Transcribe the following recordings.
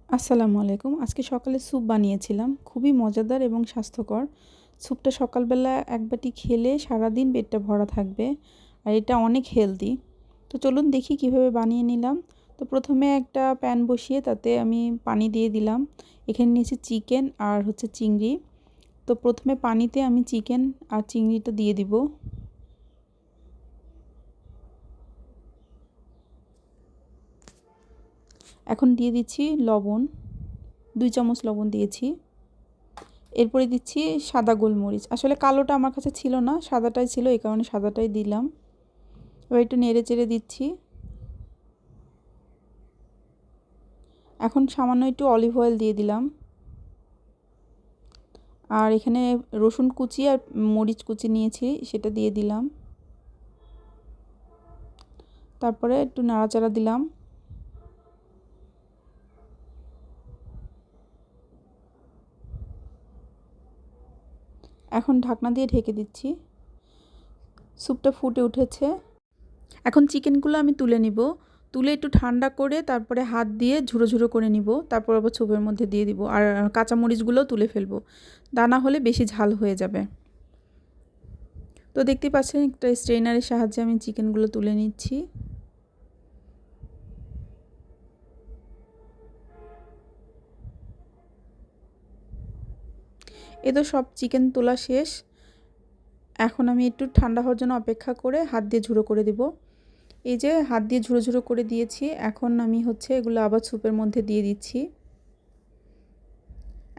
আসসালামু আলাইকুম। আজকে সকালে স্যুপ বানিয়েছিলাম। খুবই মজাদার এবং স্বাস্থ্যকর। স্যুপটা সকালবেলা এক বাটি খেলে সারাদিন পেটটা ভরা থাকবে। আর এটা অনেক হেলদি। তো চলুন দেখি কিভাবে বানিয়ে নিলাম। তো প্রথমে একটা প্যান বসিয়ে তাতে আমি পানি দিয়ে দিলাম। এখানে নিয়েছি চিকেন আর চিংড়ি। তো প্রথমে পানিতে আমি চিকেন আর চিংড়িটা দিয়ে দিব। এখন দিয়ে দিচ্ছি লবণ। 2 চামচ লবণ দিয়েছি। এরপরে দিচ্ছি সাদা গোলমরিচ। আসলে কালোটা আমার কাছে ছিল না, সাদাটাই ছিল, এই কারণে সাদাটাই দিলাম। এবার একটু নেড়ে চেড়ে দিচ্ছি। এখন সামান্য একটু অলিভ অয়েল দিয়ে দিলাম। আর এখানে রসুন কুচি আর মরিচ কুচি নিয়েছি, সেটা দিয়ে দিলাম। তারপরে একটু নাড়াচাড়া দিলাম। এখন ঢাকনা দিয়ে ঢেকে দিচ্ছি। স্যুপটা ফুটে উঠেছে। এখন চিকেনগুলো আমি তুলে নিব। তুলে একটু ঠান্ডা করে তারপরে হাত দিয়ে ঝুরো ঝুরো করে নিব। তারপর আবার স্যুপের মধ্যে দিয়ে দিব। আর কাঁচামরিচগুলোও তুলে ফেলবো। দানা হলে বেশি ঝাল হয়ে যাবে। তো দেখতে পাচ্ছেন একটা স্ট্রেনারের সাহায্যে আমি চিকেনগুলো তুলে নিচ্ছি। এ তো সব চিকেন তোলা শেষ। এখন আমি একটু ঠান্ডা হওয়ার জন্য অপেক্ষা করে হাত দিয়ে ঝুরো করে দিব। এই যে হাত দিয়ে ঝুরো ঝুরো করে দিয়েছি। এখন আমি এগুলো আবার স্যুপের মধ্যে দিয়ে দিচ্ছি।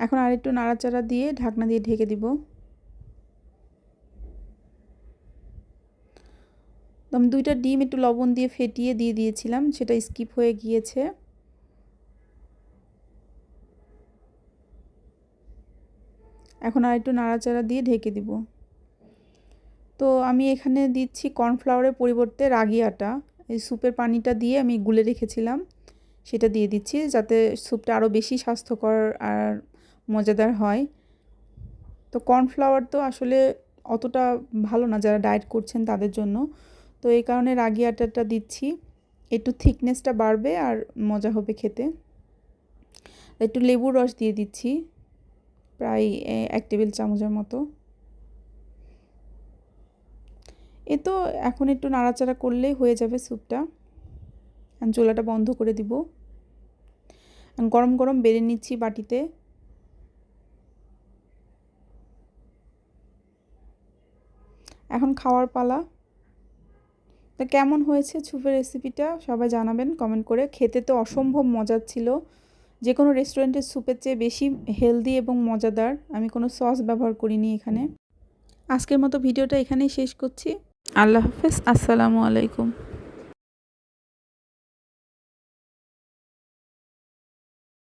এখন আর একটু নাড়াচাড়া দিয়ে ঢাকনা দিয়ে ঢেকে দিব। আমি 2টা ডিম একটু লবণ দিয়ে ফেটিয়ে দিয়ে দিয়েছিলাম, সেটা স্কিপ হয়ে গিয়েছে। এখন আর একটু নাড়াচাড়া দিয়ে ঢেকে দিব। তো আমি এখানে দিচ্ছি কর্নফ্লাওয়ারের পরিবর্তে রাগি আটা। এই স্যুপের পানিটা দিয়ে আমি গুলে রেখেছিলাম, সেটা দিয়ে দিচ্ছি যাতে স্যুপটা আরও বেশি স্বাস্থ্যকর আর মজাদার হয়। তো কর্নফ্লাওয়ার তো আসলে অতটা ভালো না যারা ডায়েট করছেন তাদের জন্য। তো এই কারণে রাগি আটাটা দিচ্ছি। একটু থিকনেসটা বাড়বে আর মজা হবে খেতে। একটু লেবুর রস দিয়ে দিচ্ছি, প্রায় 1 টেবিল চামচের মতো। এ তো এখন একটু নাড়াচাড়া করলেই হয়ে যাবে স্যুপটা। চুলাটা বন্ধ করে দিব। গরম গরম বেড়ে নিচ্ছি বাটিতে। এখন খাওয়ার পালা। তো কেমন হয়েছে স্যুপের রেসিপিটা সবাই জানাবেন কমেন্ট করে। খেতে তো অসম্ভব মজার ছিল। যে কোনো রেস্টুরেন্টের স্যুপের চেয়ে বেশি হেলদি এবং মজাদার। আমি কোনো সস ব্যবহার করিনি এখানে। আজকের মতো ভিডিওটা এখানেই শেষ করছি। আল্লাহ হাফেজ। আসসালামু আলাইকুম।